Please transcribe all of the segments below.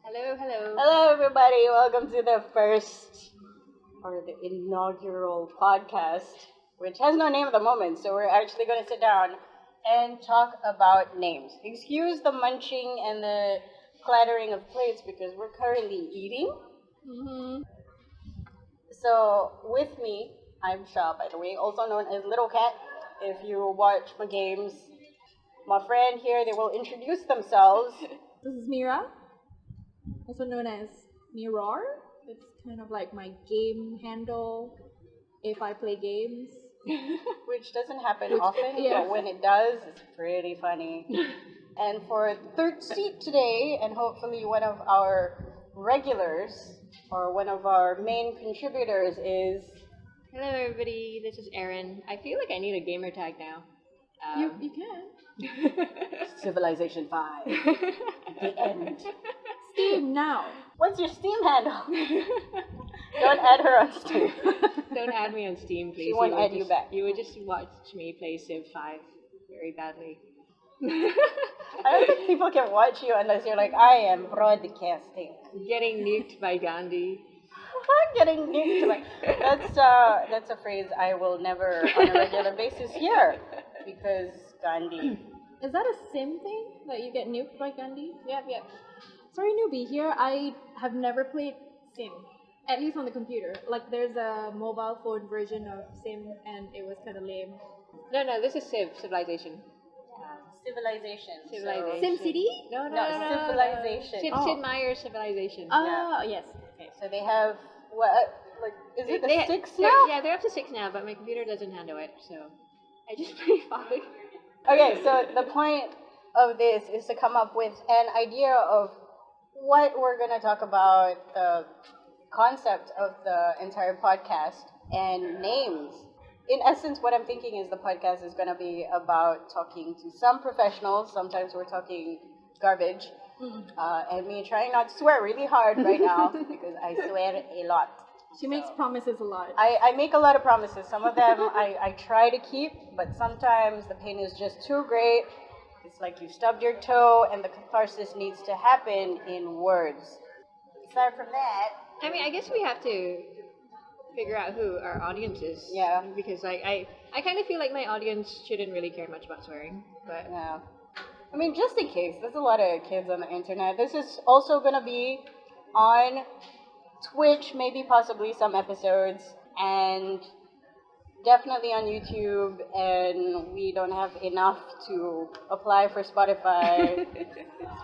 Hello, hello. Hello, everybody. Welcome to the first or the inaugural podcast, which has no name at the moment. So we're actually going to sit down and talk about names. Excuse the munching and the clattering of plates because we're currently eating. Mm-hmm. So with me, I'm Sha, by the way, also known as LittleCat. If you watch my games, my friend here, they will introduce themselves. This is Meerawr, also known as Meerawr. It's kind of like my game handle if I play games. Which doesn't happen often, yeah. but when it does, it's pretty funny. And for the third seat today, and hopefully one of our regulars, or one of our main contributors is... Hello, everybody. This is Erin. I feel like I need a gamer tag now. You can. Civilization 5. The end. Steam now. What's your Steam handle? Don't add her on Steam. Don't add me on Steam, please. She won't add you back. You would just watch me play Civ 5 very badly. I don't think people can watch you unless you're like, I am broadcasting. Getting nuked by Gandhi. Getting nuked. Like, that's a phrase I will never on a regular basis hear. Because Gandhi. Is that a sim thing? That you get nuked by Gandhi? Yep. Sorry, newbie. Here, I have never played sim. At least on the computer. Like, there's a mobile phone version of sim, and it was kind of lame. No, this is Civilization. Civilization. Civilization. Sim City? No. Civilization. Sid Meier's Civilization. Oh, yes. Okay, so they have what? Like, is it the They- 6 they're- now? Yeah, they're up to 6 now, but my computer doesn't handle it, so I just play 5. Okay, so the point of this is to come up with an idea of what we're going to talk about, the concept of the entire podcast, and names. In essence, what I'm thinking is the podcast is going to be about talking to some professionals. Sometimes we're talking garbage. And me trying not to swear really hard right now because I swear a lot. She makes promises a lot. I make a lot of promises. Some of them I try to keep, but sometimes the pain is just too great. It's like you stubbed your toe and the catharsis needs to happen in words. Aside from that... I mean, I guess we have to figure out who our audience is. Yeah. Because I kind of feel like my audience shouldn't really care much about swearing. But Yeah. I mean, just in case, there's a lot of kids on the internet. This is also going to be on Twitch, maybe possibly some episodes, and definitely on YouTube, and we don't have enough to apply for Spotify.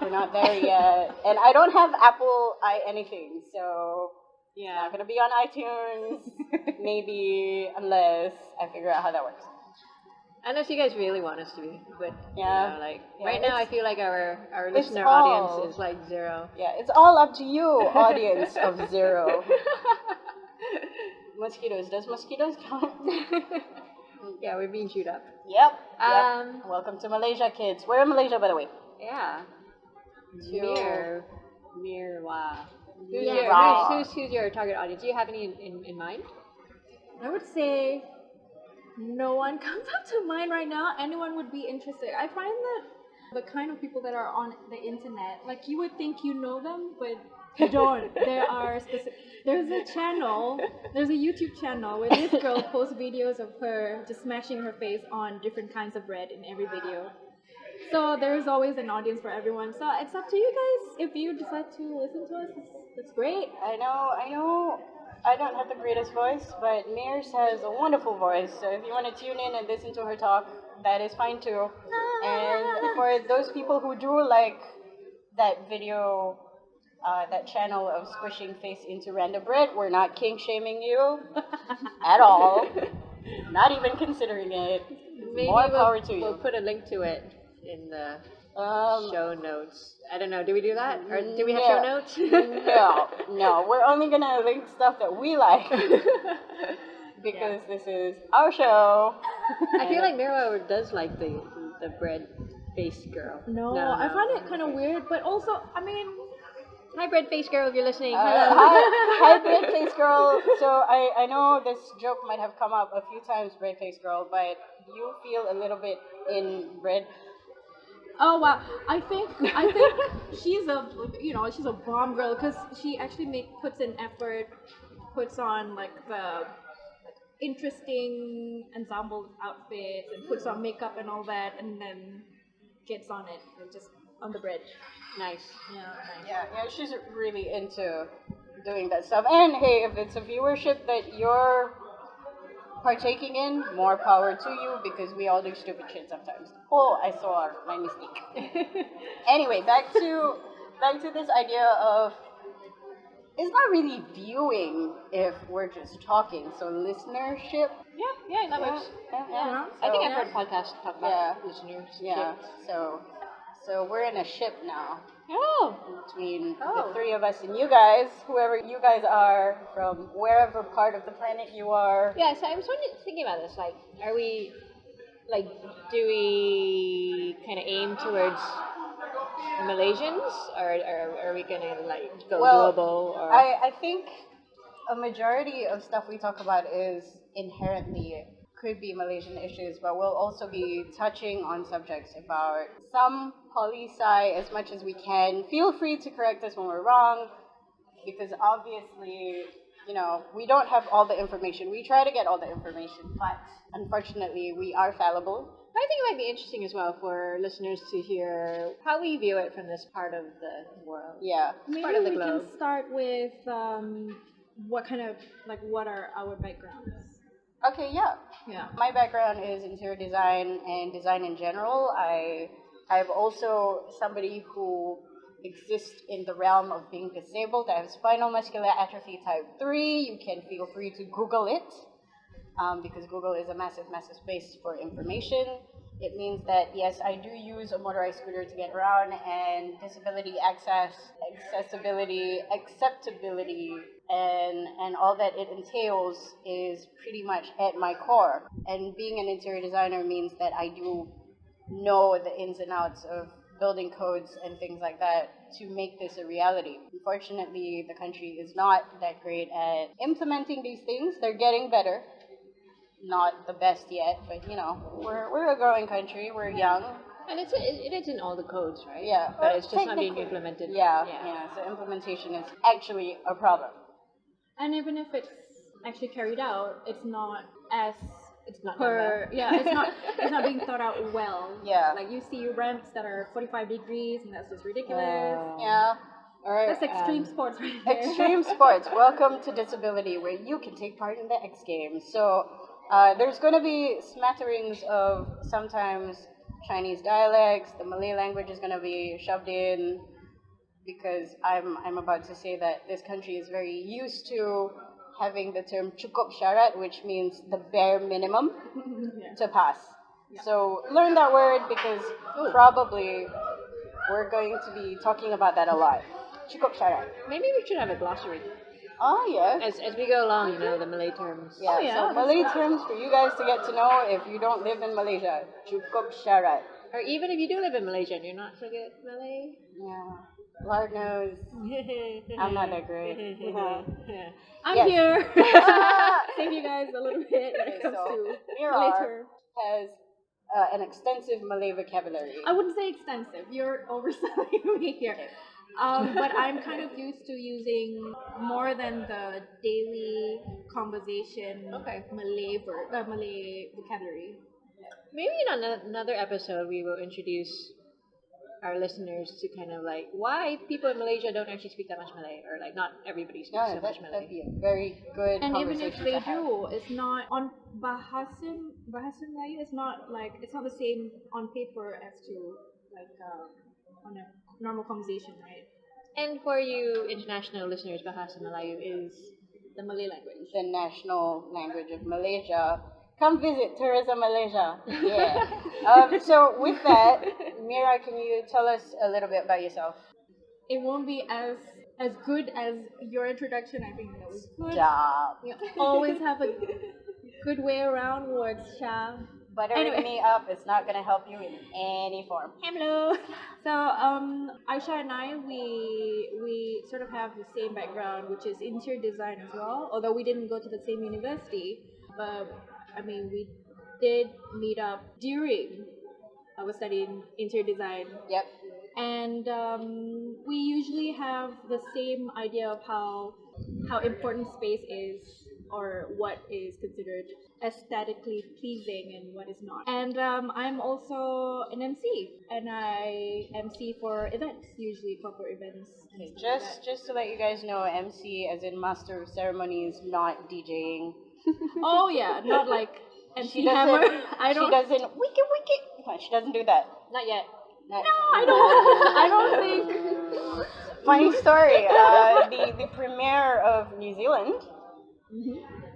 We're not there yet. And I don't have Apple anything, so it's not going to be on iTunes, maybe, unless I figure out how that works. unless you guys really want us to be, but Yeah. you know, like Yeah, right now, I it's- feel like our it's listener all- audience is like 0. Yeah, it's all up to you, audience of 0. Mosquitoes. Does mosquitoes count? Yeah, we're being chewed up. Yep. Um, Welcome to Malaysia, kids. We're in Malaysia, by the way. Yeah. Meerwr. Meerawr. Who's your target audience? Do you have any in mind? I would say no one comes up to mind right now. Anyone would be interested. I find that the kind of people that are on the internet, like you would think you know them, but you don't. There's a channel, there's a YouTube channel where this girl posts videos of her just smashing her face on different kinds of bread in every video. So there's always an audience for everyone. So it's up to you guys. If you decide to listen to us, it's great. I know. I don't have the greatest voice, but Mears has a wonderful voice. So if you want to tune in and listen to her talk, that is fine too. And for those people who do like that video, that channel of squishing face into random bread, we're not kink shaming you at all. Not even considering it. Maybe More power to we'll you. put a link to it in the show notes. I don't know. Do we do that? Or do we have no. show notes? No. We're only gonna link stuff that we like because this is our show. I feel like Meerawr does like the bread face girl. No, I find it kind of weird, but also, I mean, Hi, bread face girl, if you're listening. Hi, bread face girl. So I know this joke might have come up a few times, bread face girl, but you feel a little bit in bread. Oh wow! I think she's a bomb girl because she actually puts in effort, puts on like the interesting ensemble outfits and puts on makeup and all that, and then gets on it and just on the bridge. Nice. Yeah, nice. Yeah, she's really into doing that stuff. And hey, if it's a viewership that you're partaking in, more power to you because we all do stupid shit sometimes. Oh, I saw my mistake. Anyway, back to this idea of it's not really viewing if we're just talking. So listenership. Yeah, that works. Yeah. I think So- I've heard podcasts talk about listeners. Yeah. So we're in a ship now Oh. between Oh. the three of us and you guys, whoever you guys are, from wherever part of the planet you are. Yeah, so I was thinking about this. Like, are we, like, do we kind of aim towards Malaysians, or are we gonna like go global? Or I think a majority of stuff we talk about is inherently could be Malaysian issues, but we'll also be touching on subjects about some poli-sci as much as we can. Feel free to correct us when we're wrong, because obviously, we don't have all the information. We try to get all the information, but unfortunately, we are fallible. I think it might be interesting as well for listeners to hear how we view it from this part of the world. Yeah. Maybe part of the we globe. can start with what are our backgrounds? Okay, yeah. Yeah. My background is interior design and design in general. I'm also somebody who exists in the realm of being disabled. I have spinal muscular atrophy type 3. You can feel free to Google it, because Google is a massive, massive space for information. It means that, yes, I do use a motorized scooter to get around, and disability accessibility, acceptability, and all that it entails is pretty much at my core. And being an interior designer means that I do know the ins and outs of building codes and things like that to make this a reality. Unfortunately, the country is not that great at implementing these things. They're getting better. Not the best yet, but we're a growing country. We're young. And it is in all the codes, right? Yeah, But it's just not being technically- implemented. Yeah. So implementation is actually a problem. And even if it's actually carried out, it's not It's not it's not being thought out well. Yeah. Like you see ramps that are 45 degrees and that's just ridiculous. Yeah. All right. That's extreme sports right there. Extreme sports. Welcome to disability, where you can take part in the X Games. So there's going to be smatterings of sometimes Chinese dialects. The Malay language is going to be shoved in, because I'm about to say that this country is very used to having the term cukup syarat, which means the bare minimum to pass. Yeah. So learn that word, because probably we're going to be talking about that a lot. Cukup syarat. Maybe we should have a glossary Oh, yeah. as we go along. The Malay terms. Yeah, Oh, yeah, so that's Malay good. terms for you guys to get to know if you don't live in Malaysia. Cukup syarat. Or even if you do live in Malaysia and you're not so good at Malay. Yeah. Lord knows. I'm not that great. I'm Yes. here. Save you guys a little bit when it comes So, to Meerawr later. has an extensive Malay vocabulary. I wouldn't say extensive. You're overselling me here. But I'm kind of used to using more than the daily conversation Malay vocabulary. Maybe in another episode we will introduce our listeners to kind of like why people in Malaysia don't actually speak that much Malay, or like not everybody speaks so much that'd Malay. be a very good And even conversation if they to have. do, it's not on Bahasan Melayu. It's not the same on paper as to like on a normal conversation, right? And for you international listeners, Bahasa Melayu is The Malay language. The national language of Malaysia. Come visit Tourism Malaysia. Yeah. So with that, Meerawr, can you tell us a little bit about yourself? It won't be as good as your introduction. I think that was good. Stop. You always have a good way around words, Sha. Buttering Anyway. me up is not going to help you in any form. Hello. So Aisha and I we sort of have the same background, which is interior design as well. Although we didn't go to the same university, but I mean we did meet up during I was studying interior design. Yep. And we usually have the same idea of how important space is, or what is considered aesthetically pleasing and what is not. And I'm also an MC, and I MC for events, usually corporate events. Okay, just to let you guys know, MC as in master of ceremonies, not DJing. Oh yeah, not like MC She doesn't. Hammer. I don't. She doesn't. Wiki. She doesn't do that. Not yet. No, I don't think. Funny story. The premiere of New Zealand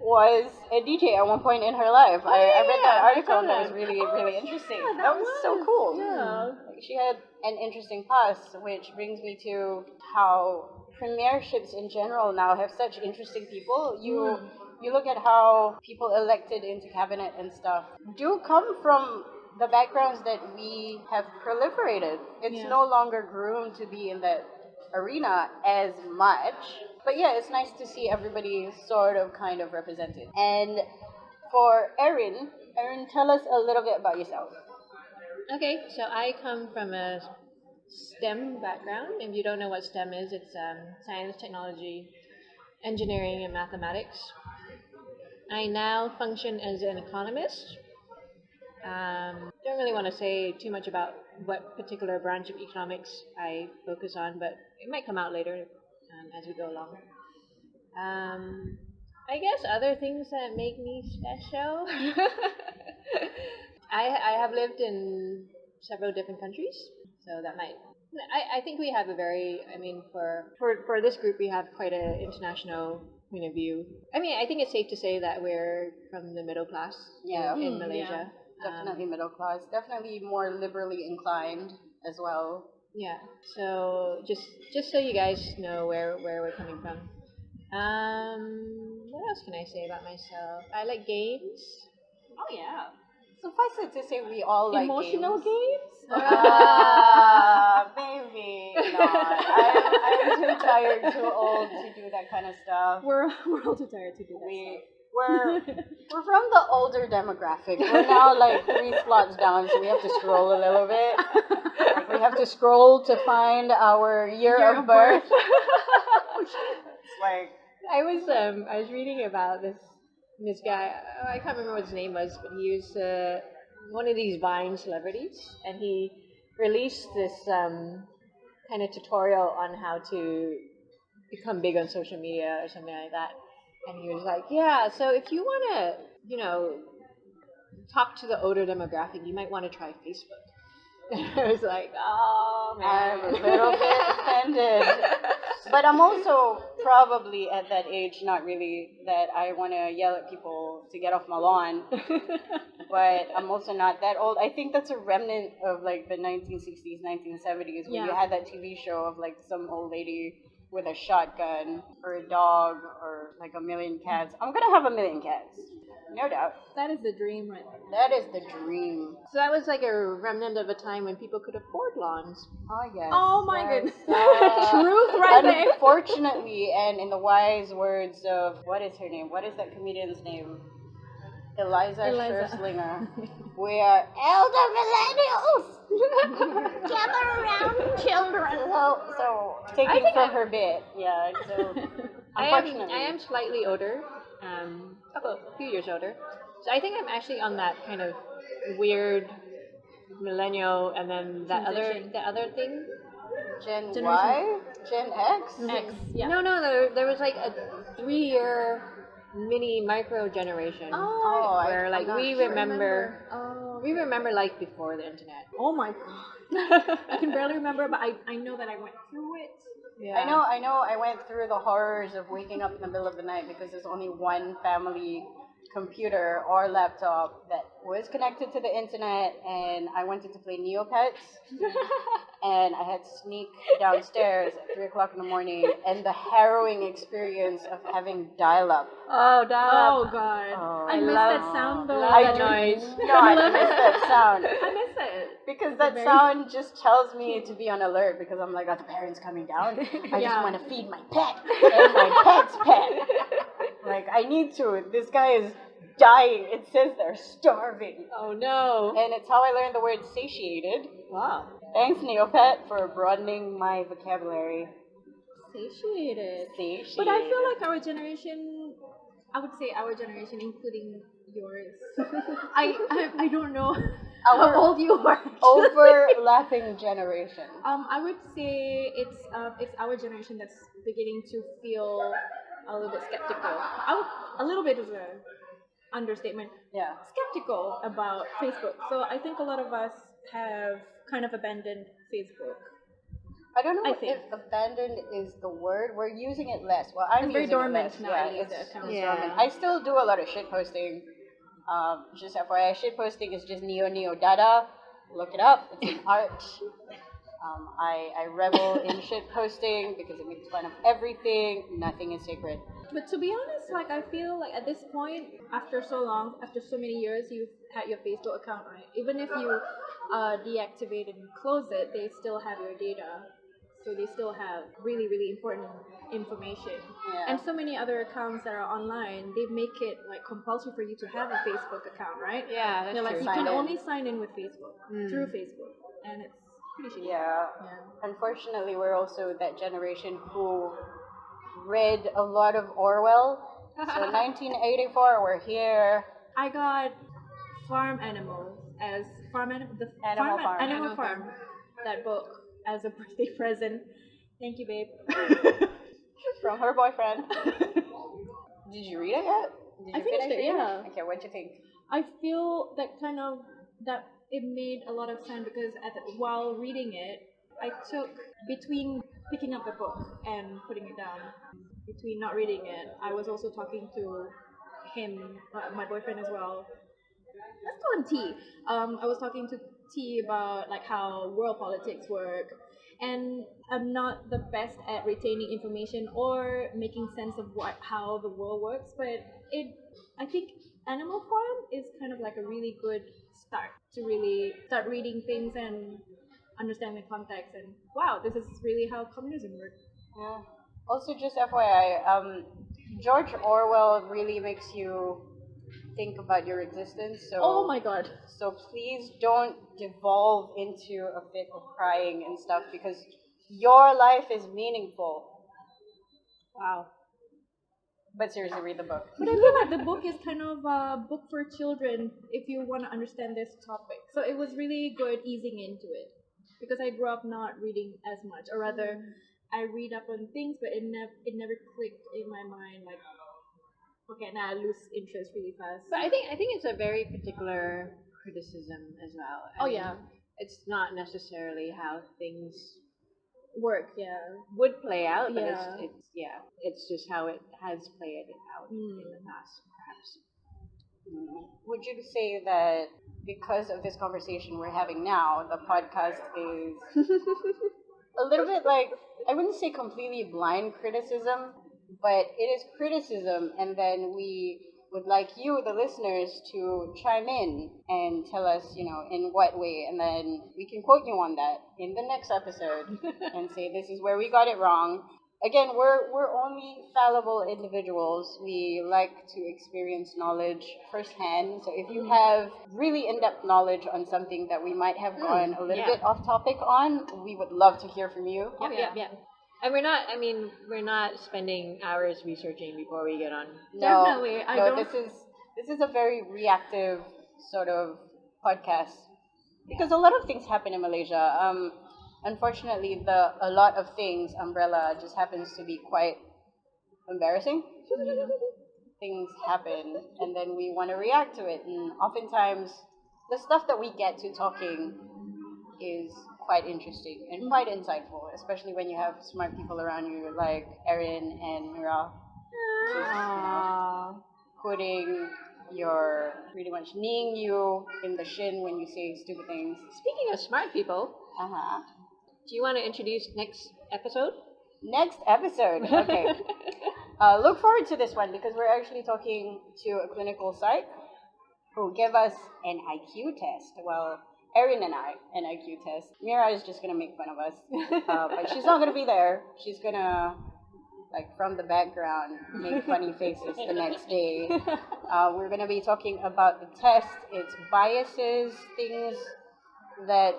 was a DJ at one point in her life. I read that article and that was really interesting. Yeah, that was so cool. Yeah. She had an interesting past, which brings me to how premierships in general now have such interesting people. You look at how people elected into cabinet and stuff do come from the backgrounds that we have proliferated. It's no longer groomed to be in that arena as much. But yeah, it's nice to see everybody sort of kind of represented. And for Erin, tell us a little bit about yourself. Okay, so I come from a STEM background. If you don't know what STEM is, it's science, technology, engineering, and mathematics. I now function as an economist. Don't really want to say too much about what particular branch of economics I focus on, but it might come out later as we go along. I guess other things that make me special. I have lived in several different countries, so that might. I think we have a very. I mean, for this group, we have quite an international point of view. I mean, I think it's safe to say that we're from the middle class in Malaysia. Definitely middle class. Definitely more liberally inclined as well. Yeah. So just so you guys know where we're coming from. What else can I say about myself? I like games. Oh yeah. Suffice it to say, we all like Emotional games? Maybe not. I'm too tired, too old to do that kind of stuff. We're all too tired to do that. We're from the older demographic. We're now like 3 slots down, so we have to scroll a little bit. Like, we have to scroll to find our year of birth. It's like I was reading about this guy. I can't remember what his name was, but he was one of these Vine celebrities, and he released this kind of tutorial on how to become big on social media or something like that. And he was like, yeah, so if you want to, talk to the older demographic, you might want to try Facebook. And I was like, oh, man. I'm a little bit offended. But I'm also probably at that age, not really that I want to yell at people to get off my lawn. But I'm also not that old. I think that's a remnant of like the 1960s, 1970s, when you had that TV show of like some old lady with a shotgun or a dog or like a million cats. I'm gonna have a million cats, no doubt. That is the dream right there. That is the dream. So that was like a remnant of a time when people could afford lawns. Oh yes. Oh my goodness. Truth right there. Unfortunately, and in the wise words of, what is her name? What is that comedian's name? Eliza. Scherzlinger. We are elder millennials. Gather around, children. So taking from her bit. Yeah. So unfortunately, I am slightly older, a few years older. So I think I'm actually on that kind of weird millennial, and then the other thing. Gen Y, Gen X. X. Yeah. No. There was like a 3-year mini micro generation where like we remember life before the internet. Oh my god. I can barely remember, but I know that I went through it. Yeah. I know I went through the horrors of waking up in the middle of the night because there's only one family computer or laptop that was connected to the internet, and I wanted to play Neopets. And I had to sneak downstairs at 3 o'clock in the morning, and the harrowing experience of having dial-up. Oh, dial-up. Oh god. Oh, I miss that sound though. Love that noise. I miss that sound. I miss it. Because that sound just tells me to be on alert, because I'm like, are the parents coming down? I just want to feed my pet and my pet's pet. Like, I need to. This guy is dying. It says they're starving. Oh no. And it's how I learned the word satiated. Wow. Thanks, Neopet, for broadening my vocabulary. Satiated. Satiated. But I feel like our generation, I would say our generation, including yours. I don't know how old you are. Overlapping generation. I would say it's our generation that's beginning to feel a little bit skeptical. A little bit is a understatement. Yeah. Skeptical about Facebook. So I think a lot of us have kind of abandoned Facebook. I don't know I think. if abandoned is the word. We're using it less. Well, I'm It's very using dormant it less. now. Yeah, it's dormant. Yeah. I still do a lot of shit posting. Just FYI, shit posting is just neo dada. Look it up. It's an art. I revel in shit posting because it makes fun of everything. Nothing is sacred. But to be honest, like I feel like at this point, after so long, after so many years, you've had your Facebook account, right? Even if you deactivate and close it, they still have your data. So they still have really, really important information. Yeah. And so many other accounts that are online, they make it like compulsory for you to have a Facebook account, right? Yeah, that's They're like true. you can Sign in. only sign in with Facebook through Facebook, and it's pretty shitty. Yeah. Unfortunately, we're also that generation who read a lot of Orwell. So 1984, we're here. I got Farm Animals as Animal Farm. Animal Farm, that book as a birthday present. Thank you, babe. From her boyfriend. Did you read it yet? Did you I finished finish it, reading yeah. Okay, what'd you think? I feel that it made a lot of sense because while reading it, I took between picking up the book and putting it down, between not reading it, I was also talking to him, my boyfriend as well. Let's call him T. I was talking to T about like how world politics work, and I'm not the best at retaining information or making sense of how the world works, but I think Animal Farm is kind of like a really good start to really start reading things and understand the context, and wow, this is really how communism works. Yeah. Also, just FYI, George Orwell really makes you think about your existence. So, Oh my god. So please don't devolve into a fit of crying and stuff because your life is meaningful. Wow. But seriously, read the book. But I feel like the book is kind of a book for children if you want to understand this topic. So it was really good easing into it. Because I grew up not reading as much. Or rather, I read up on things, but it never clicked in my mind. Like, okay, now I lose interest really fast. But I think it's a very particular criticism as well. I mean, yeah. It's not necessarily how things Work, yeah. would play out, but Yeah. it's just how it has played out in the past, perhaps. Would you say that because of this conversation we're having now, the podcast is a little bit like, I wouldn't say completely blind criticism, but it is criticism, and then we would like you, the listeners, to chime in and tell us, in what way, and then we can quote you on that in the next episode and say this is where we got it wrong. Again, we're only fallible individuals. We like to experience knowledge firsthand. So if you have really in-depth knowledge on something that we might have gone a little bit off topic on, we would love to hear from you. Yep. And we're not spending hours researching before we get on. No, Definitely. This is a very reactive sort of podcast because a lot of things happen in Malaysia. Unfortunately, a lot of things umbrella just happens to be quite embarrassing. Things happen, and then we want to react to it, and oftentimes the stuff that we get to talking is quite interesting and quite insightful, especially when you have smart people around you like Erin and Meerawr. Putting pretty much kneeing you in the shin when you say stupid things. Speaking of smart people, do you want to introduce next episode? Next episode, okay. Look forward to this one because we're actually talking to a clinical psych who gave us an IQ test. Well, Erin and I, an IQ test. Meerawr is just going to make fun of us, but she's not going to be there. She's going to like from the background, make funny faces the next day. We're going to be talking about the test, its biases, things that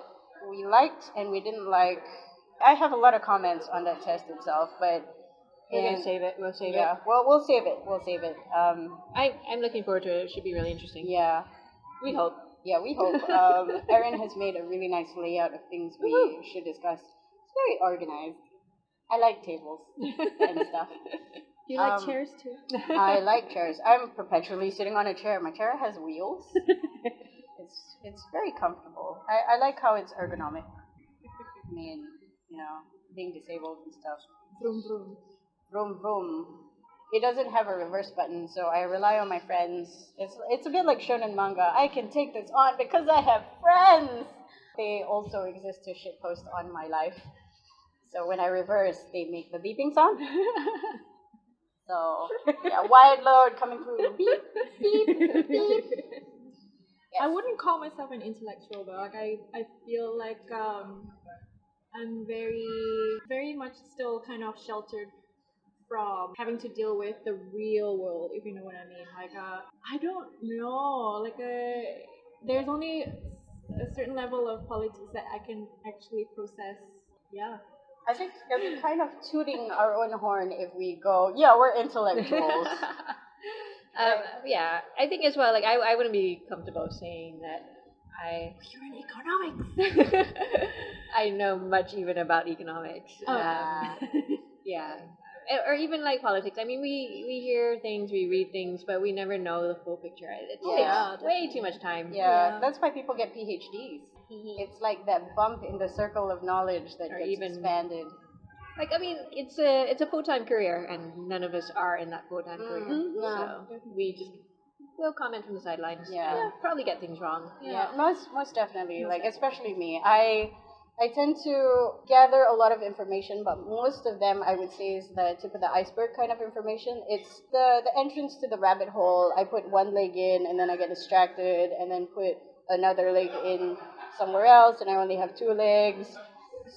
we liked and we didn't like. I have a lot of comments on that test itself, but we're going to save it. We'll save it. Yeah, well, we'll save it. We'll save it. I'm looking forward to it. It should be really interesting. Yeah. We hope. Yeah, we hope. Erin has made a really nice layout of things we should discuss. It's very organized. I like tables and stuff. Do you like chairs too? I like chairs. I'm perpetually sitting on a chair. My chair has wheels. It's very comfortable. I like how it's ergonomic. I mean, you know, being disabled and stuff. Vroom vroom. Vroom vroom. It doesn't have a reverse button, so I rely on my friends. It's a bit like shonen manga. I can take this on because I have friends. They also exist to shitpost on my life. So when I reverse, they make the beeping sound. So yeah, wide load coming through. Beep, beep, beep. Yes. I wouldn't call myself an intellectual though. Like I feel like I'm very much still kind of sheltered from having to deal with the real world, if you know what I mean. Like I don't know. Like there's only a certain level of politics that I can actually process. Yeah. I think we're kind of tooting our own horn if we go, yeah, we're intellectuals. Yeah, I think as well, like, I wouldn't be comfortable saying that You're in economics! I know much even about economics. Yeah. Or even, like, politics. I mean, we hear things, we read things, but we never know the full picture. It takes way too much time. Yeah, that's why people get PhDs. It's like that bump in the circle of knowledge that gets even expanded. Like, I mean, it's a full-time career, and none of us are in that full-time career. No. So we'll comment from the sidelines. Yeah. Probably get things wrong. Yeah, most definitely. Like, especially me. I tend to gather a lot of information, but most of them I would say is the tip of the iceberg kind of information. It's the entrance to the rabbit hole. I put one leg in, and then I get distracted, and then put another leg in somewhere else, and I only have two legs.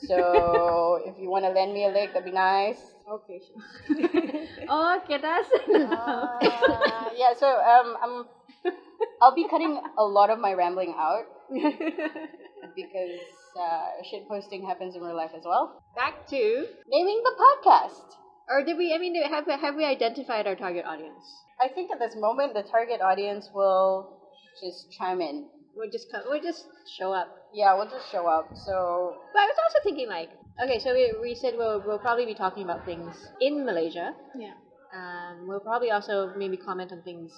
So if you want to lend me a leg, that'd be nice. Okay, sure. Okay, that's enough. Yeah, so I'll be cutting a lot of my rambling out because shit posting happens in real life as well. Back to naming the podcast. Or did we? I mean, have we identified our target audience? I think at this moment the target audience will just chime in. We'll just show up. Yeah, we'll just show up. So, but I was also thinking, like, okay, so we said we'll probably be talking about things in Malaysia. Yeah. We'll probably also maybe comment on things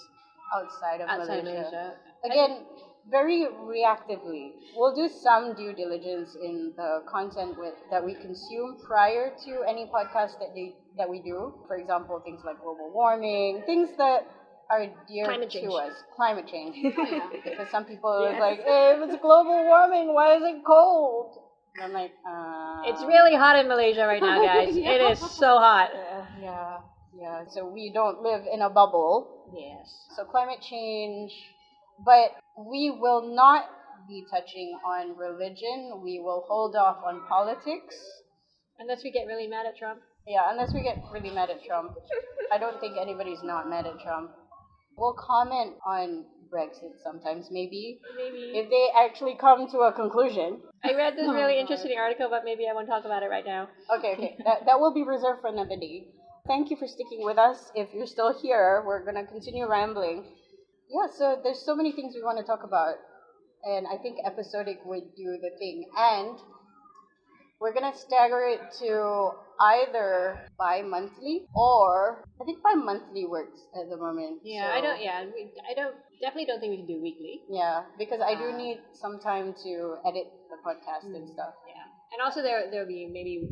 outside of Malaysia. Again, very reactively. We'll do some due diligence in the content that we consume prior to any podcast that we do. For example, things like global warming, things that are dear to us. Climate change. Because some people are like, hey, if it's global warming, why is it cold? And I'm like, it's really hot in Malaysia right now, guys. Yeah. It is so hot. Yeah. So we don't live in a bubble. Yes. So climate change, but we will not be touching on religion. We will hold off on politics. Unless we get really mad at Trump. Yeah, unless we get really mad at Trump. I don't think anybody's not mad at Trump. We'll comment on Brexit sometimes, maybe. If they actually come to a conclusion. I read this really interesting article, but maybe I won't talk about it right now. Okay. That will be reserved for another day. Thank you for sticking with us. If you're still here, we're going to continue rambling. Yeah, so there's so many things we want to talk about. And I think episodic would do the thing. And we're going to stagger it to either bi-monthly or I think bi-monthly works at the moment. Yeah, so. I definitely don't think we can do weekly. Yeah, because I do need some time to edit the podcast and stuff. Yeah. And also there'll be maybe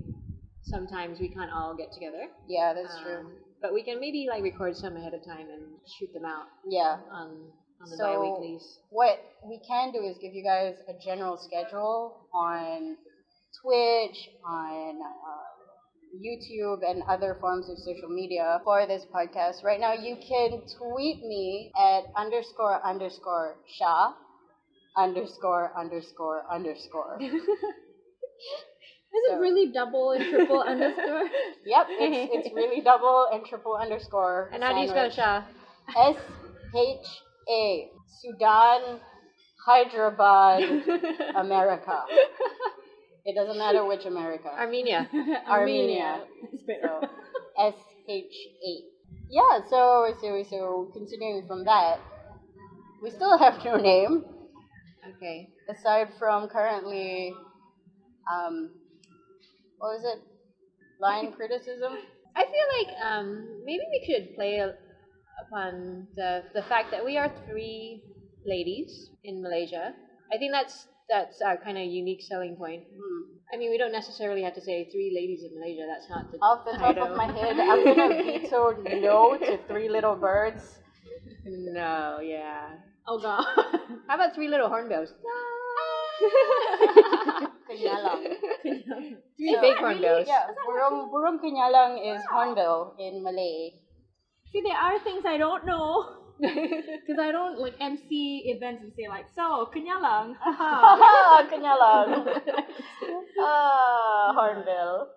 sometimes we can't all get together. Yeah, that's true. But we can maybe like record some ahead of time and shoot them out. Yeah. On the bi-weeklies. What we can do is give you guys a general schedule on Twitch, on YouTube, and other forms of social media for this podcast. Right now, you can tweet me at __Sha ____. it really double and triple underscore? Yep, it's really double and triple underscore. And how do you spell Shah? SHA. Sudan, Hyderabad, America. It doesn't matter which America. Armenia. Armenia. It's better. So, SHA. Yeah, so continuing from that, we still have no name. Okay. Aside from currently, what was it? Line criticism? I feel like maybe we should play upon the fact that we are 3 ladies in Malaysia. I think that's our kind of unique selling point. I mean, we don't necessarily have to say 3 ladies in Malaysia. That's not the Off the top of my head, I'm gonna veto no to 3 little birds. No, yeah. Oh god. How about 3 little hornbills? Kenyalang. 3 big hornbills. Yeah, burung kenyalang is hornbill in Malay. See, there are things I don't know. Because I don't like MC events and say like, so, Kenyalang. Haha, kenyalang. Hornbill.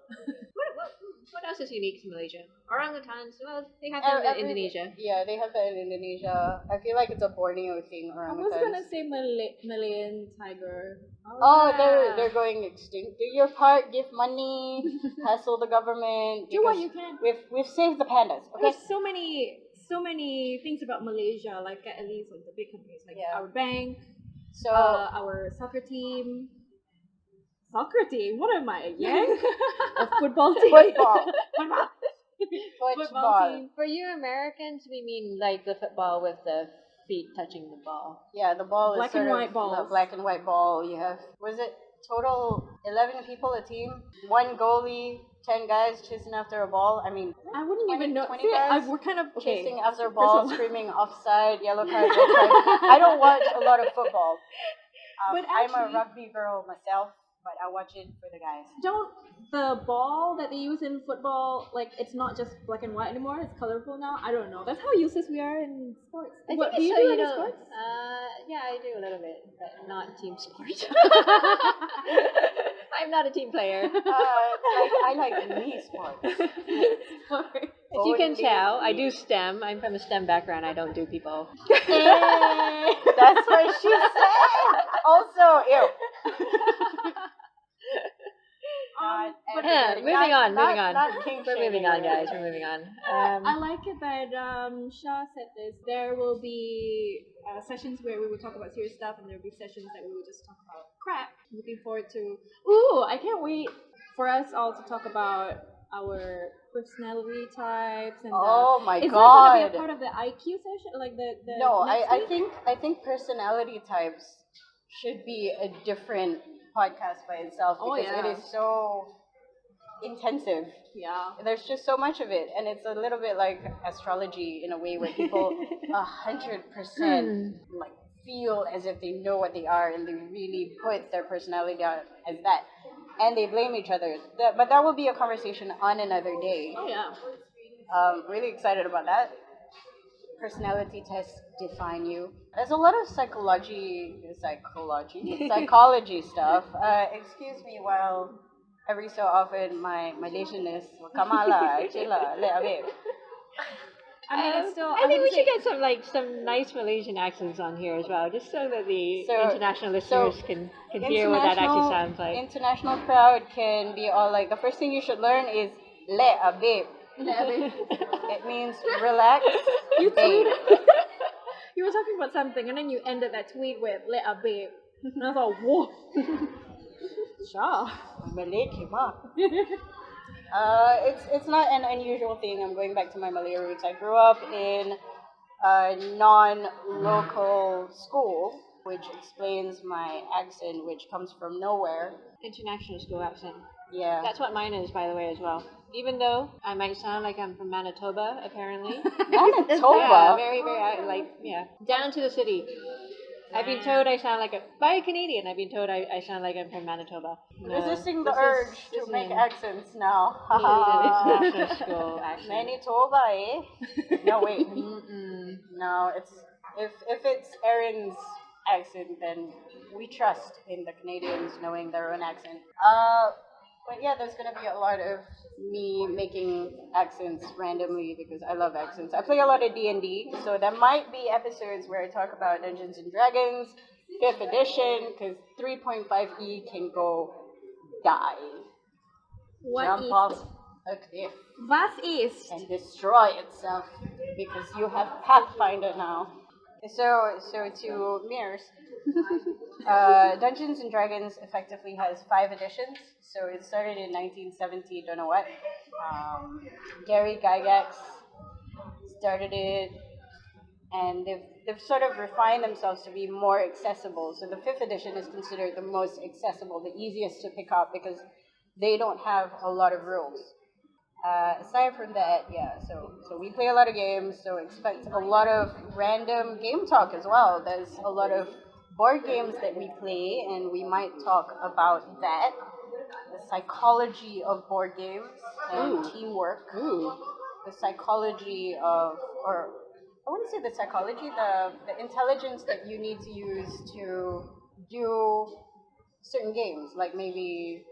What else is unique to Malaysia? Orangutans. Well, they have them in Indonesia. Yeah, they have that in Indonesia. I feel like it's a Borneo thing. I Orangutans. was gonna say Malayan tiger. Oh, yeah. they're going extinct. Do your part. Give money. Hassle the government. Do what because you can. We've saved the pandas. Okay. There's so many things about Malaysia, like at least like the big companies, like Yeah. our bank, So our soccer team. Soccer team? What am I, a yank? A football team? football. Football team. For you Americans, we mean like the football with the feet touching the ball. Yeah, the ball Black is sort and of white balls. a black and white ball. You have, was it total 11 people a team? 1 goalie, 10 guys chasing after a ball. I mean, I wouldn't 20 even know. 20 See, guys we're kind of chasing after a First ball, of all- screaming offside, yellow card, red card. I don't watch a lot of football. But I'm a actually- rugby girl myself, but I watch it for the guys. Don't the ball that they use in football, like it's not just black and white anymore, it's colorful now. I don't know. That's how useless we are in sports. What do you do in sports? Yeah, I do a little bit, but not team sport. I'm not a team player. I like me sports. If you can tell, I do STEM. I'm from a STEM background. I don't do people. That's what she said. Also, ew. Moving on. Not kink We're moving shaming on, or guys. anything. We're moving on. I like it that Shah said this. There will be sessions where we will talk about serious stuff, and there will be sessions that we will just talk about crap. Looking forward to. Ooh, I can't wait for us all to talk about our personality types and. Oh my is god! that gonna be a part of the IQ session, like the No, next week? I think personality types should be a different podcast by itself because it is so intensive. Yeah. There's just so much of it, and it's a little bit like astrology in a way where people 100% like feel as if they know what they are, and they really put their personality out as that, and they blame each other. But that will be a conversation on another day. Oh yeah. Really excited about that. Personality tests define you. There's a lot of psychology stuff. Excuse me while every so often my Malaysianness will come ala, chilla, le abe. I mean, it's still. I think we should get some nice Malaysian accents on here as well, just so that the international listeners can hear what that actually sounds like. International crowd can be all like, the first thing you should learn is le abe. It means relax. You babe. tweeted. You were talking about something, and then you ended that tweet with "let a babe," and I was like, "Whoa, Shah." Malay came up. It's not an unusual thing. I'm going back to my Malay roots. I grew up in a non-local school, which explains my accent, which comes from nowhere. International school accent. Yeah. That's what mine is, by the way, as well. Even though I might sound like I'm from Manitoba, apparently. Manitoba? Yeah, very, down to the city. I've been told I sound like by a Canadian, I've been told I sound like I'm from Manitoba. No, Resisting the this urge is to make an- accents now. This is an international school accent. Manitoba, eh? No, wait. No, it's if it's Erin's accent, then we trust in the Canadians knowing their own accent. But yeah, there's gonna be a lot of me making accents randomly because I love accents. I play a lot of D&D, so there might be episodes where I talk about Dungeons and Dragons, 5th edition, because 3.5e can go die. What Jump is off a cliff Was ist? and destroy itself because you have Pathfinder now. So to mirrors, Dungeons and Dragons effectively has 5 editions. So it started in 1970, don't know what. Gary Gygax started it, and they've sort of refined themselves to be more accessible. So the 5th edition is considered the most accessible, the easiest to pick up because they don't have a lot of rules. Aside from that, yeah, so we play a lot of games, so expect a lot of random game talk as well. There's a lot of board games that we play, and we might talk about that. The psychology of board games and teamwork. The psychology of, or I wouldn't say the psychology, the intelligence that you need to use to do certain games, like maybe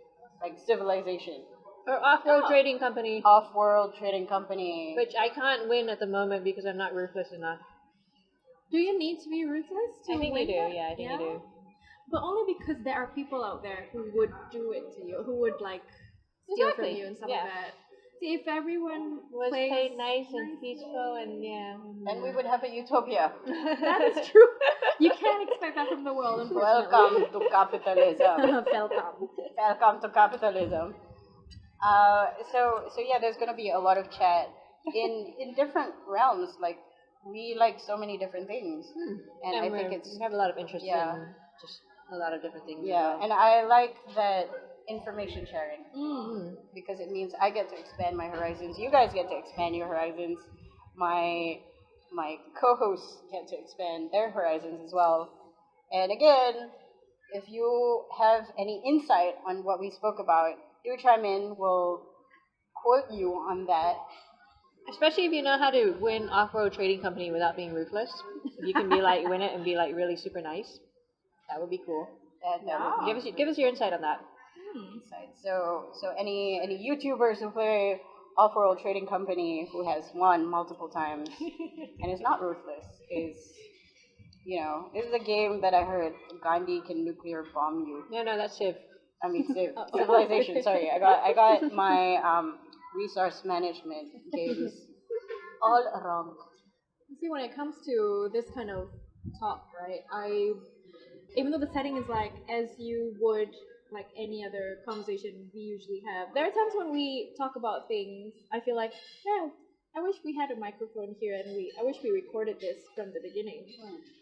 like Civilization. Or Off-Road Trading Company, Off-World Trading Company. which I can't win at the moment because I'm not ruthless enough. Do you need to be ruthless to I think win you do, that? yeah, I think you do. But only because there are people out there who would do it to you, who would like steal from Exactly, you and stuff yeah. like that. See, if everyone Was plays played nice and peaceful and yeah. And we would have a utopia. that is true. You can't expect that from the world, unfortunately. Welcome to capitalism. Welcome. Welcome to capitalism. So yeah, there's gonna be a lot of chat in different realms. Like we like so many different things, and I think we have a lot of interest yeah. in just a lot of different things. Yeah, and I like that information sharing Mm-hmm. because it means I get to expand my horizons. You guys get to expand your horizons. My co-hosts get to expand their horizons as well. And again, if you have any insight on what we spoke about, do chime in. We'll quote you on that. Especially if you know how to win Off-Road Trading Company without being ruthless. If you can be like win it and be like really super nice, that would be cool. That would be Give us your insight on that. insight. So any YouTubers who play Off-World Trading Company who has won multiple times and is not ruthless is, you know, this is a game that I heard Gandhi can nuclear bomb you. No, that's Civ. I mean, Civilization. Sorry, I got my resource management games all wrong. See, when it comes to this kind of talk, right, even though the setting is like as you would like any other conversation we usually have, there are times when we talk about things, I feel like, yeah, I wish we had a microphone here and I wish we recorded this from the beginning.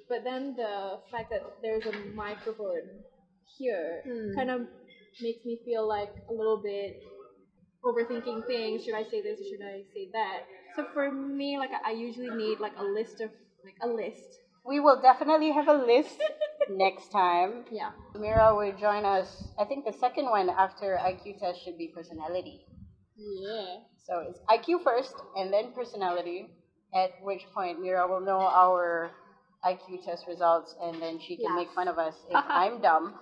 But then the fact that there's a microphone here kind of makes me feel like a little bit overthinking things. Should I say this or should I say that? So for me, like I usually need like a list. We will definitely have a list next time. Yeah. Meerawr will join us. I think the second one after IQ test should be personality. Yeah. So it's IQ first and then personality, at which point Meerawr will know our IQ test results and then she can make fun of us if I'm dumb.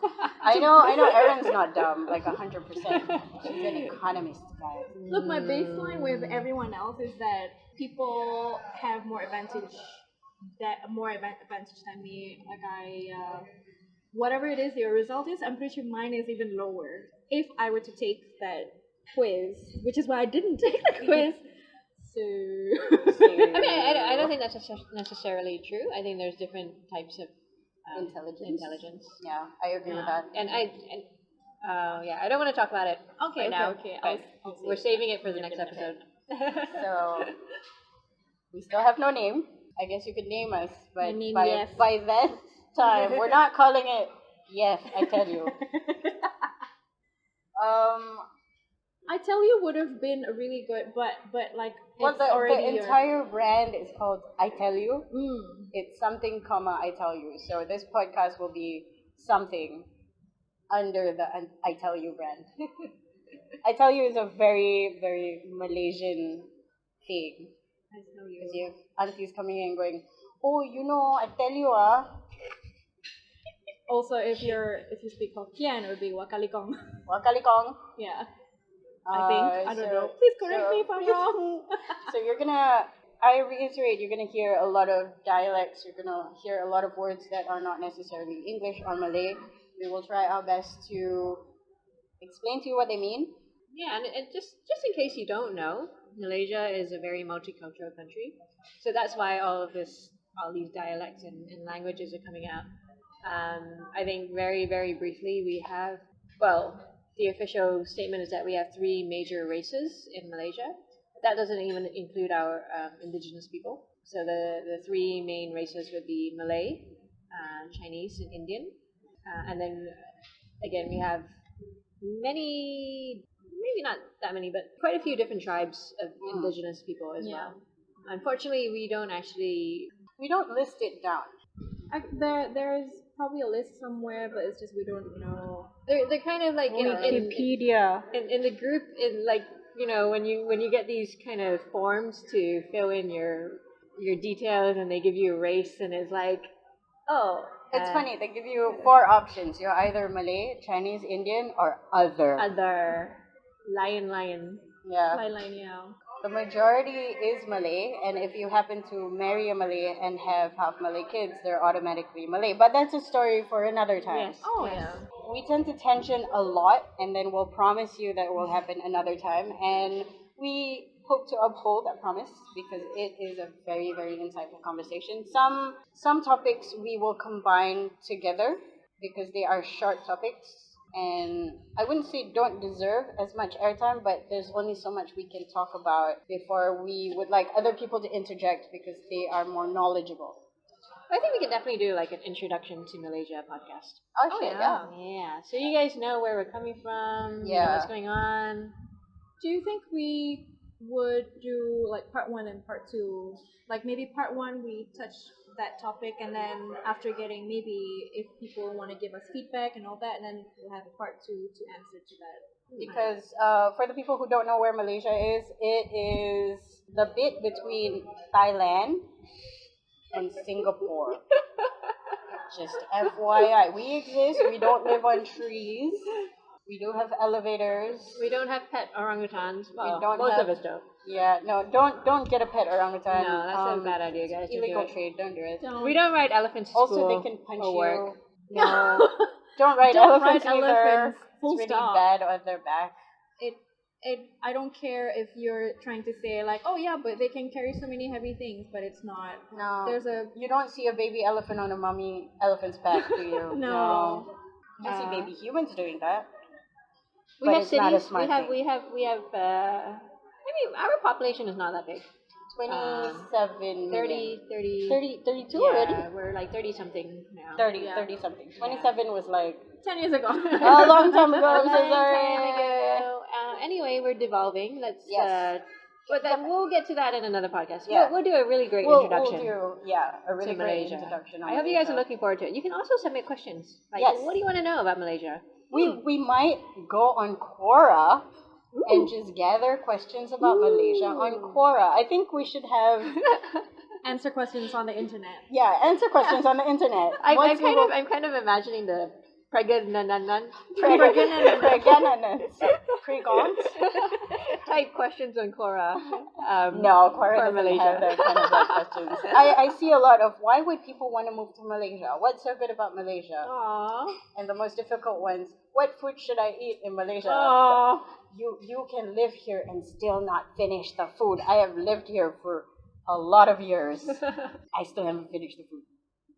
I know Erin's not dumb, like 100%. She's an economist, guys. Look, my baseline with everyone else is that people have more advantage than me. Like whatever it is your result is, I'm pretty sure mine is even lower. If I were to take that quiz, which is why I didn't take the quiz. So I mean, I don't think that's necessarily true. I think there's different types of intelligence. Yeah, I agree with that. And I don't want to talk about it right now. Okay. We're saving it for the next episode. So we still have no name. I guess you could name us, but name by that time, we're not calling it Yef, I tell you. Aitelyu would have been a really good, but like well, it's the already entire brand is called Aitelyu. It's something, comma, Aitelyu. So this podcast will be something under the Aitelyu brand. Aitelyu is a very, very Malaysian thing. Because you have aunties coming in going, oh, you know, I tell you, Also, if you speak Hokkien, it would be wakalikong. Wakalikong. Yeah. I think. I don't know. Please correct me if I'm wrong. So I reiterate, you're gonna hear a lot of dialects. You're gonna hear a lot of words that are not necessarily English or Malay. We will try our best to explain to you what they mean. Yeah, and just in case you don't know, Malaysia is a very multicultural country, so that's why all these dialects and languages are coming out. I think very briefly we have the official statement is that we have 3 major races in Malaysia. That doesn't even include our indigenous people. So the 3 main races would be Malay, Chinese, and Indian, and then again we have many. Maybe not that many, but quite a few different tribes of indigenous people as well. Unfortunately, we don't list it down. There's probably a list somewhere, but it's just we don't know. They're kind of like Wikipedia. In the group, in like when you get these kind of forms to fill in your details, and they give you a race, and it's like, oh. It's funny, they give you 4 options. You're either Malay, Chinese, Indian, or other. Other. Lion. Yeah. Lion, yeah. The majority is Malay, and if you happen to marry a Malay and have half Malay kids, they're automatically Malay. But that's a story for another time. Yes. Oh, yes. yeah. We tend to tension a lot, and then we'll promise you that it will happen another time. And we hope to uphold that promise because it is a very, very insightful conversation. Some topics we will combine together because they are short topics. And I wouldn't say don't deserve as much airtime, but there's only so much we can talk about before we would like other people to interject because they are more knowledgeable. I think we can definitely do like an introduction to Malaysia podcast. Oh shit, yeah. Yeah. So you guys know where we're coming from, what's going on. Do you think we would do like part 1 and part 2? Like maybe part 1 we touch that topic, and then after getting maybe if people want to give us feedback and all that, and then we'll have a part 2 to answer to that. Because for the people who don't know where Malaysia is, it is the bit between Thailand and Singapore. Just FYI, we exist. We don't live on trees. We do have elevators. We don't have pet orangutans. Well, most of us don't. Yeah, no, don't get a pet orangutan. No, that's a bad idea, guys. Illegal trade, don't do it. We don't ride elephants to also, school. they can punch you. Work. No, don't ride elephants either. Full it's really stop. bad on their back. I don't care if you're trying to say like, oh yeah, but they can carry so many heavy things, but it's not. No. There's you don't see a baby elephant on a mommy elephant's back, do you? No. You see baby humans doing that. We but have it's cities. not a smart thing. We have. I mean, our population is not that big. 27 30, 32 yeah, already? We're like 30 something now. 30 something. 27 was like 10 years ago. a long time ago. I'm so Long sorry. time ago. Anyway, we're devolving. Let's. Yes. But then we'll get to that in another podcast. Yeah. We'll do a really great introduction. We'll do a really to great Malaysia. introduction. I hope you guys are looking forward to it. You can also submit questions. Like, Yes. what do you want to know about Malaysia? We might go on Quora and just gather questions about Malaysia on Quora. I think we should have Answer questions on the internet. answer questions on the internet. I'm kind of imagining the pregant type questions on Quora. No, Quora for doesn't Malaysia. have that kind of questions. I see a lot of why would people want to move to Malaysia? What's so good about Malaysia? Aww. And the most difficult ones, what food should I eat in Malaysia? Aww. You can live here and still not finish the food. I have lived here for a lot of years. I still haven't finished the food.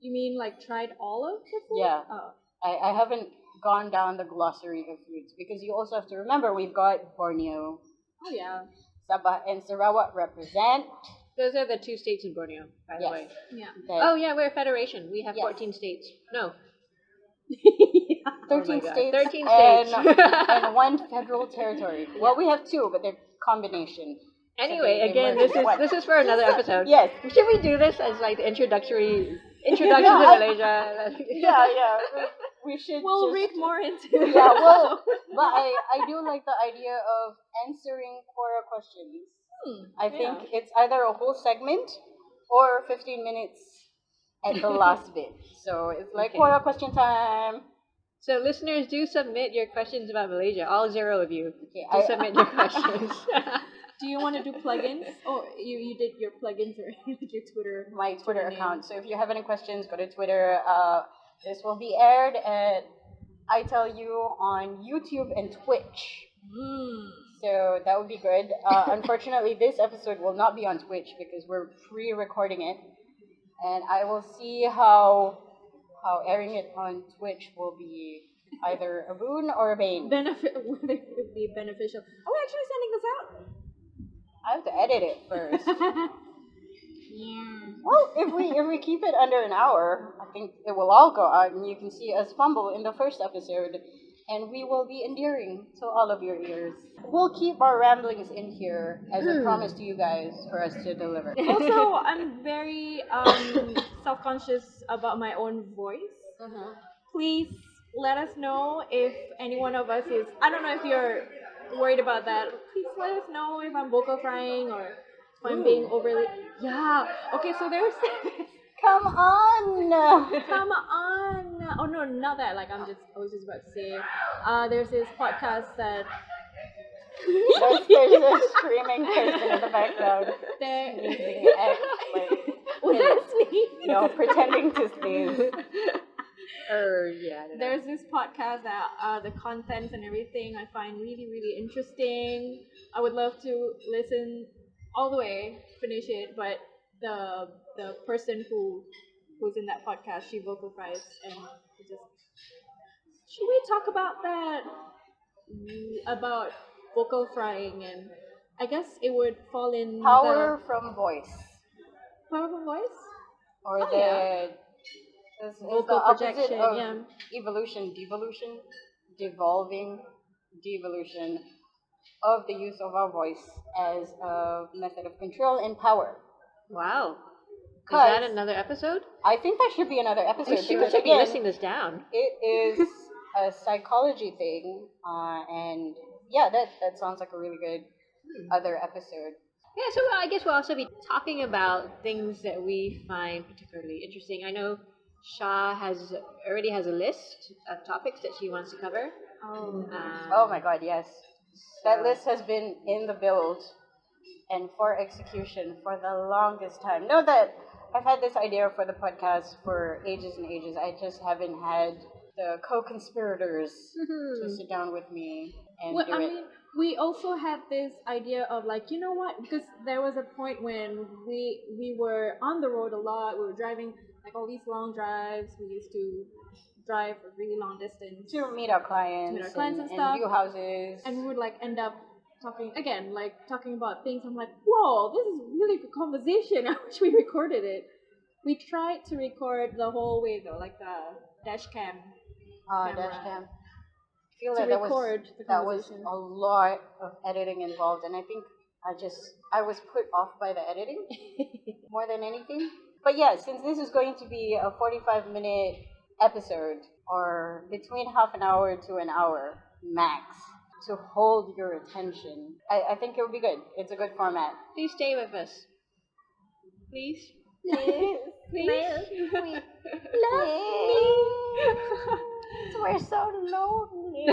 You mean like tried all of the food? Yeah. Oh. I haven't gone down the glossary of foods because you also have to remember we've got Borneo, Oh yeah. Sabah, and Sarawak represent. Those are the 2 states in Borneo, by the Yes. way. Yeah. Oh yeah, we're a federation. We have Yes. 14 states. No. 13 God. states 13 and, states. and 1 federal territory. Well, we have 2, but they're combination. Anyway, So they again, merge into one. this is for another episode. Yes. Should we do this as like the introduction to Malaysia? Yeah. We should. We'll just, read more into it. Yeah, well, but I do like the idea of answering Quora questions. I think it's either a whole segment or 15 minutes at the last bit. So it's like Quora question time. So listeners, do submit your questions about Malaysia. All 0 of you. Okay, Do submit your questions. Do you want to do plugins? Oh, you did your plugins or your Twitter. My Twitter name. account. So if you have any questions, go to Twitter. This will be aired at Aitelyu on YouTube and Twitch. So that would be good. Unfortunately, this episode will not be on Twitch because we're pre-recording it, and I will see how airing it on Twitch will be either a boon or a bane. Would it be beneficial? Are we actually sending this out? I have to edit it first. Yeah. Well, if we keep it under an hour, I think it will all go out, and you can see us fumble in the first episode, and we will be endearing to all of your ears. We'll keep our ramblings in here as a promise to you guys for us to deliver. Also, I'm very self-conscious about my own voice. Please let us know if any one of us is. I don't know if you're worried about that. Please let us know if I'm vocal frying or if I'm being overly. Yeah. Okay. So there's. Come on! Come on! Oh no, not that. Like I was just about to say. There's this podcast that. There's a screaming person in the background. Sneezing Was that a sneeze? No, pretending to sneeze. Yeah. There's this podcast that the contents and everything I find really, really interesting. I would love to listen all the way, finish it, but the person who's in that podcast, she vocal fries, and it just. Should we talk about that? About vocal frying, and I guess it would fall in Power from voice. Power from voice? Or Oh, the yeah. Is Vocal the opposite projection, of yeah. evolution, devolution, devolving, devolution of the use of our voice as a method of control and power. Wow. Is that another episode? I think that should be another episode. I should because be again, listing this down. it is a psychology thing, and yeah, that sounds like a really good other episode. Yeah, so I guess we'll also be talking about things that we find particularly interesting. I know Shah already has a list of topics that she wants to cover. Oh my god, yes. That list has been in the build and for execution for the longest time. Know that I've had this idea for the podcast for ages and ages. I just haven't had the co-conspirators to sit down with me and do it. We also had this idea of like, you know what? Because there was a point when we were on the road a lot. We were driving like all these long drives. We used to drive a really long distance To meet our clients, and stuff. view houses. And we would like end up talking about things. I'm like, whoa, this is really good conversation. I wish we recorded it. We tried to record the whole way though, like the dash cam. Dash cam. I feel To that record the that was conversation. a lot of editing involved, and I think I was put off by the editing more than anything. But yeah, since this is going to be a 45-minute episode, or between half an hour to an hour max, to hold your attention, I think it would be good. It's a good format. Please stay with us. Please. Please. Please. We're so lonely.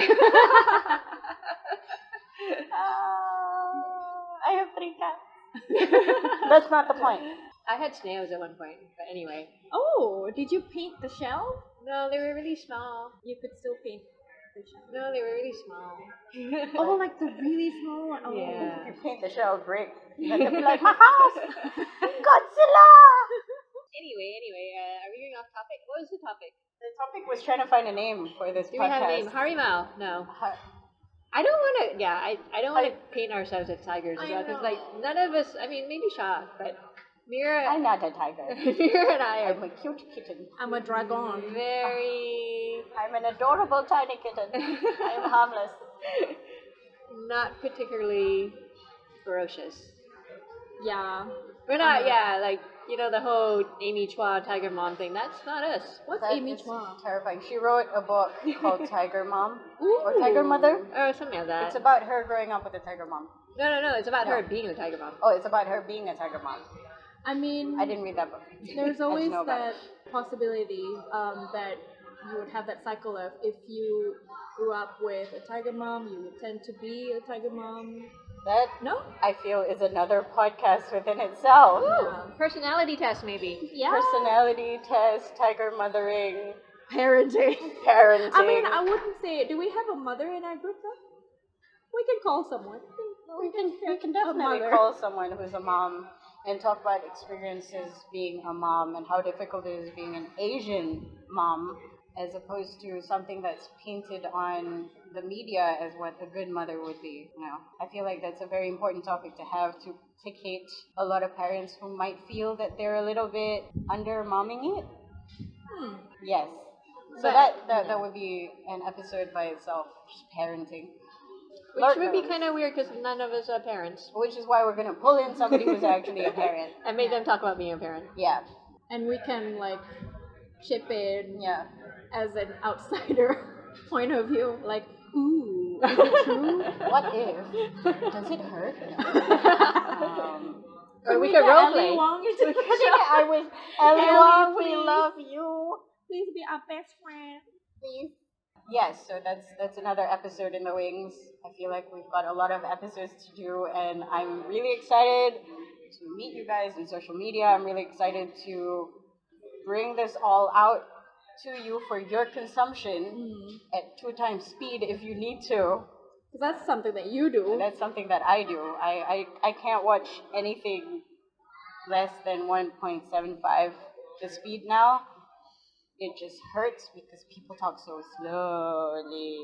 I have 3 cats. That's not the point. I had snails at one point, but anyway. Oh, did you paint the shell? No, they were really small. You could still paint the shell. No, they were really small. Oh, like the really small one. Oh. Yeah. If you paint the shell, great. Then they'll be like, my house! Godzilla! Anyway, are we going off topic? What was the topic? The topic was trying to find a name for this Do podcast. we have a name? Harimau? No. I don't want to, I don't want to paint ourselves as tigers as well, because, like, none of us, I mean, maybe Shah, but Meerawr, I'm not a tiger. Meerawr and I I'm are a cute kitten. I'm a dragon. very I'm an adorable tiny kitten. I am harmless. not particularly ferocious. Yeah. We're not, like, you know, the whole Amy Chua Tiger Mom thing, that's not us. What's That Amy is Chua? terrifying. She wrote a book called Tiger Mom or Ooh. Tiger Mother. Or something like that. It's about her growing up with a tiger mom. No, it's about her being the Tiger Mom. Oh, it's about her being a tiger mom. I mean, I didn't read that book. there's I always just know about that it. possibility that you would have that cycle of if you grew up with a tiger mom, you would tend to be a tiger mom. That, No? I feel, is another podcast within itself. Yeah. Personality test, maybe. Yeah. Personality test, tiger mothering, Parenting. parenting. I mean, I wouldn't say. Do we have a mother in our group though? We can call someone. we can A definitely mother. call someone who's a mom and talk about experiences being a mom and how difficult it is being an Asian mom, as opposed to something that's painted on the media as what a good mother would be. You know, I feel like that's a very important topic to have to placate a lot of parents who might feel that they're a little bit under momming it. Yes. So But- that would be an episode by itself, just parenting. Which Lord would be knows. kind of weird because none of us are parents. Which is why we're gonna pull in somebody who's actually a parent. And make them talk about being a parent. Yeah. And we can like chip in Yeah. as an outsider point of view. Like, ooh, is it true? What if? Does it hurt? Or we get could role Ali play. Wong into the show. I was Ellie Ellie, Wong, we please. love you. Please be our best friend. Please. Yes, so that's another episode in the wings. I feel like we've got a lot of episodes to do, and I'm really excited to meet you guys in social media. I'm really excited to bring this all out to you for your consumption at 2 times speed if you need to. Because that's something that you do. That's something that I do. I can't watch anything less than 1.75 the speed now. It just hurts because people talk so slowly.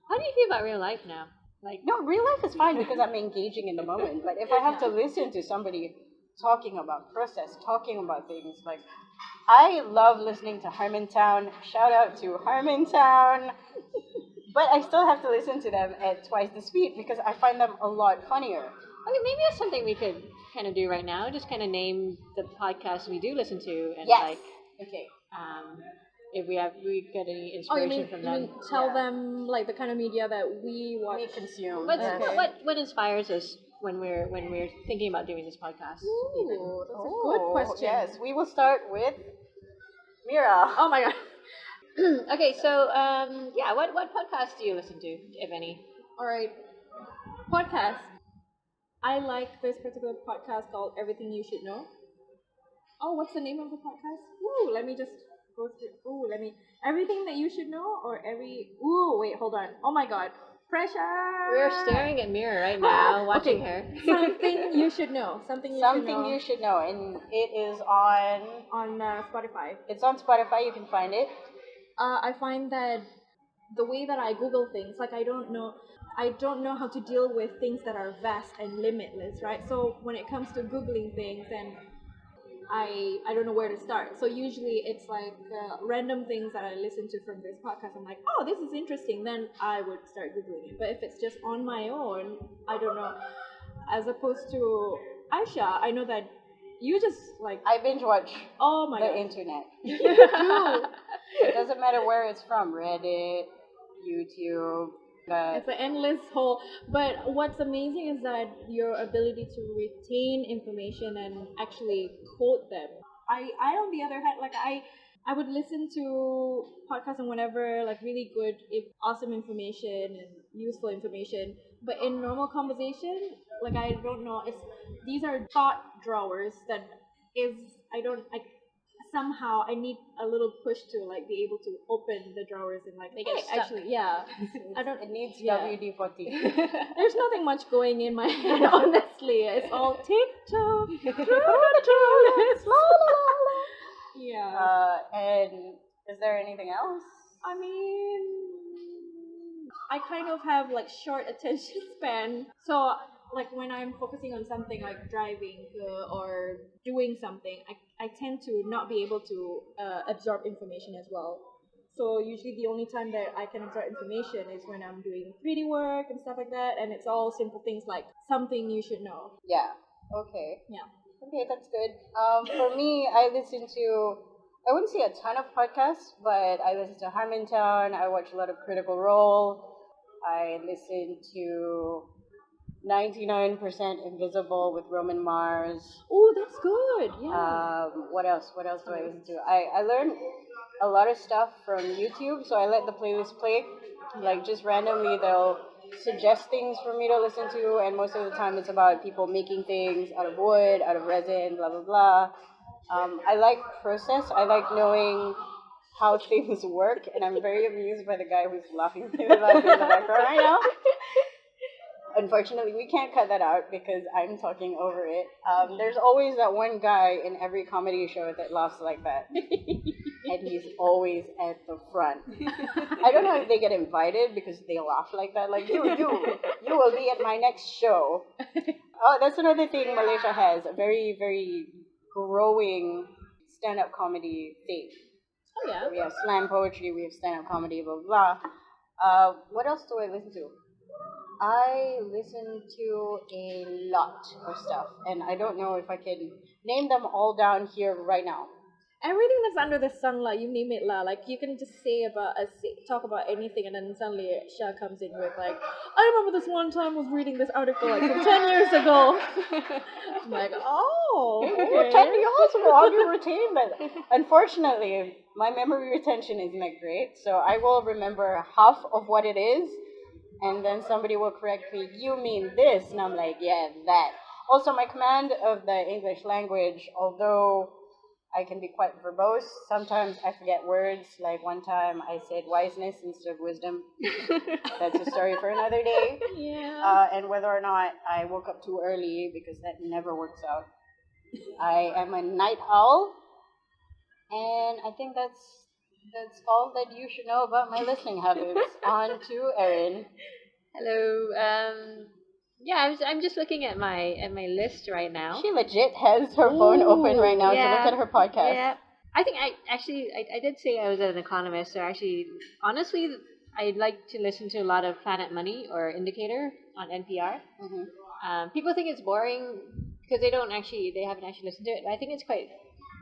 How do you feel about real life now? Like, No, real life is fine because I'm engaging in the moment. But if I have to listen to somebody talking about process, talking about things, like, I love listening to Harmontown. Shout out to Harmontown. But I still have to listen to them at twice the speed because I find them a lot funnier. okay, maybe that's something we could kind of do right now. Just kind of name the podcasts we do listen to, and Yes. like, Okay. if we get any Oh, you inspiration mean, from you them. mean tell Yeah. them like the kind of media that we watch? We consume. What's, Okay. what inspires us when we're thinking about doing this podcast? Ooh, that's a good question. Yes, we will start with Meerawr. Oh my god. Okay, so what podcasts do you listen to, if any? All right. Podcast. I like this particular podcast called Everything You Should Know. Oh, what's the name of the podcast? Ooh, let me just go through. Ooh, Everything That You Should Know, or Ooh, wait, hold on. Oh my god. Pressure! We're staring at Meerawr right now, watching Okay. her. Something You Should Know. Something You should know, and it is on. On Spotify. It's on Spotify. You can find it. I find that the way that I Google things, like I don't know how to deal with things that are vast and limitless, right? So when it comes to Googling things, and I don't know where to start. So usually it's like random things that I listen to from this podcast. I'm like, oh, this is interesting. Then I would start Googling it. But if it's just on my own, I don't know. As opposed to Aisha, I know that you just like, I binge watch oh my the god. internet. You do. It doesn't matter where it's from. Reddit, YouTube. It's an endless whole. But what's amazing is that your ability to retain information and actually quote them. I on the other hand, like I would listen to podcasts and whatever, like really good, awesome information and useful information. But in normal conversation, like I don't know, these are thought drawers that somehow I need a little push to like be able to open the drawers and like They get hey, stuck. actually, yeah. I don't. It needs Yeah. WD-40. There's nothing much going in my head, honestly. It's all tiptoe through the tulips. La, la, la, la. Yeah. And is there anything else? I mean, I kind of have like short attention span. So like when I'm focusing on something like driving or doing something, I tend to not be able to absorb information as well. So usually the only time that I can absorb information is when I'm doing 3D work and stuff like that, and it's all simple things like something you should know. Yeah. Okay. Yeah. Okay, that's good. For me, I wouldn't say a ton of podcasts, but I listen to Harmontown. I watch a lot of Critical Role. I listen to 99% Invisible with Roman Mars. Oh, that's good. Yeah. What else? What else do I listen to? I learned a lot of stuff from YouTube, so I let the playlist play. Like just randomly, they'll suggest things for me to listen to, and most of the time it's about people making things out of wood, out of resin, blah blah blah. I like process. I like knowing how things work, and I'm very amused by the guy who's laughing in the background right now. Unfortunately, we can't cut that out because I'm talking over it. There's always that one guy in every comedy show that laughs like that. And he's always at the front. I don't know if they get invited because they laugh like that. Like, you will be at my next show. Oh, that's another thing Malaysia has. A very, very growing stand-up comedy thing. Oh, yeah. We have slam poetry, we have stand-up comedy, blah, blah. What else do I listen to? I listen to a lot of stuff, and I don't know if I can name them all down here right now. Everything that's under the sun, like you name it, lah. Like you can just talk about anything, and then suddenly Shah comes in with like, I remember this one time I was reading this article like from 10 years ago. I'm like, oh, okay. 10 years ago, how do you retain that? Unfortunately, my memory retention isn't that great, so I will remember half of what it is, and then somebody will correct me, you mean this, and I'm like, yeah, that. Also, my command of the English language, although I can be quite verbose, sometimes I forget words. Like one time I said wiseness instead of wisdom. That's a story for another day. Yeah. And whether or not I woke up too early, because that never works out. I am a night owl, and I think that's all that you should know about my listening habits. On to Erin. Hello. Yeah, I'm just looking at my list right now. She legit has her phone open right now to look at her podcast. Yeah. I think I did say I was an economist, so actually, honestly, I like to listen to a lot of Planet Money or Indicator on NPR. Mm-hmm. People think it's boring because they haven't actually listened to it. But I think it's quite.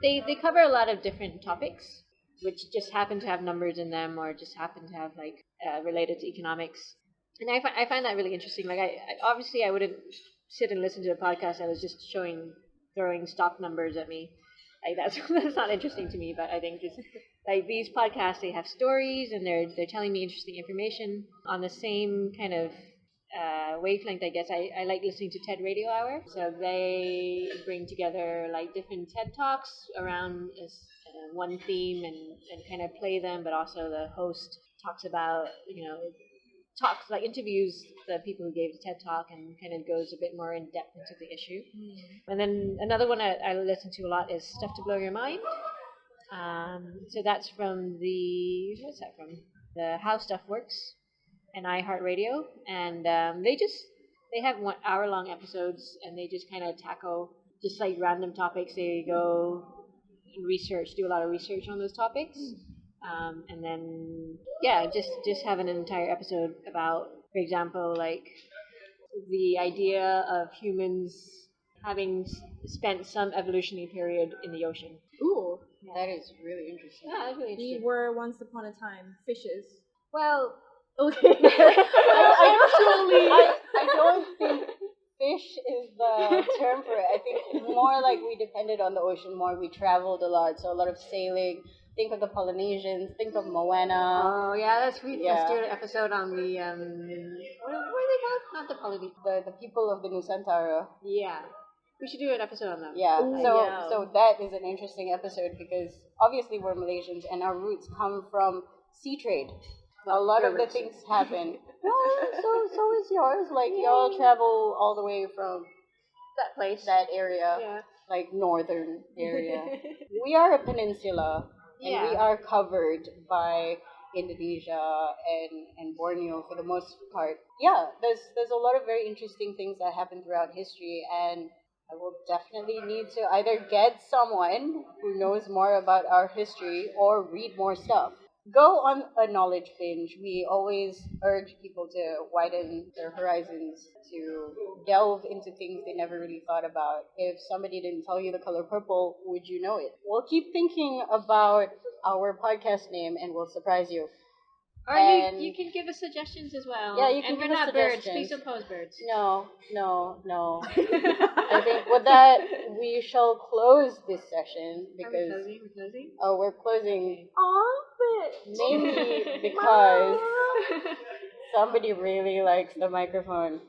They cover a lot of different topics, which just happen to have numbers in them, or just happen to have like related to economics. And I find that really interesting. Like I wouldn't sit and listen to a podcast that was just throwing stock numbers at me. Like that's not interesting to me. But I think just like these podcasts, they have stories and they're telling me interesting information on the same kind of wavelength. I guess I like listening to TED Radio Hour. So they bring together like different TED Talks around one theme and kind of play them, but also the host talks about interviews the people who gave the TED Talk and kind of goes a bit more in depth into the issue. And then another one I listen to a lot is Stuff to Blow Your Mind. So that's from what's that from? The How Stuff Works and iHeartRadio. And they have 1 hour long episodes, and they just kind of tackle just like random topics. They go and do a lot of research on those topics. And then, just have an entire episode about, for example, like the idea of humans having spent some evolutionary period in the ocean. Ooh. Yeah. That is really interesting. Yeah, that's really interesting. We were once upon a time fishes. Well, okay. I don't think fish is the term for it. I think more like we depended on the ocean more. We traveled a lot, so a lot of sailing. Think of the Polynesians. Think of Moana. Oh yeah, let's do an episode on the what are they called? Not the Polynesians. The people of the Nusantara. Yeah, we should do an episode on them. Yeah. Ooh, So that is an interesting episode because obviously we're Malaysians and our roots come from sea trade. A lot of the things happen. Well, so is yours. Like y'all travel all the way from that place, that area, like northern area. We are a peninsula. And we are covered by Indonesia and Borneo for the most part. Yeah, there's a lot of very interesting things that happen throughout history, and I will definitely need to either get someone who knows more about our history or read more stuff. Go on a knowledge binge. We always urge people to widen their horizons, to delve into things they never really thought about. If somebody didn't tell you the color purple, would you know it? We'll keep thinking about our podcast name and we'll surprise you. Or you can give us suggestions as well. Yeah, you can give us not birds. suggestions. Please don't pose birds. No. I think we shall close this session We're because closing? we're closing Aw, but mainly because somebody really likes the microphone.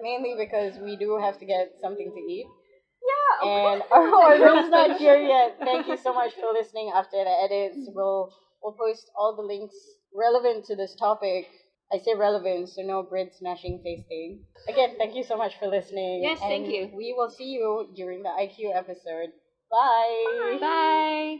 Mainly because we do have to get something to eat. yeah, And our order's not here yet. Thank you so much for listening. After the edits, we'll post all the links relevant to this topic. I say relevant, so no bread smashing tasting. Again, thank you so much for listening. Yes, thank and you. We will see you during the IQ episode. Bye. Bye.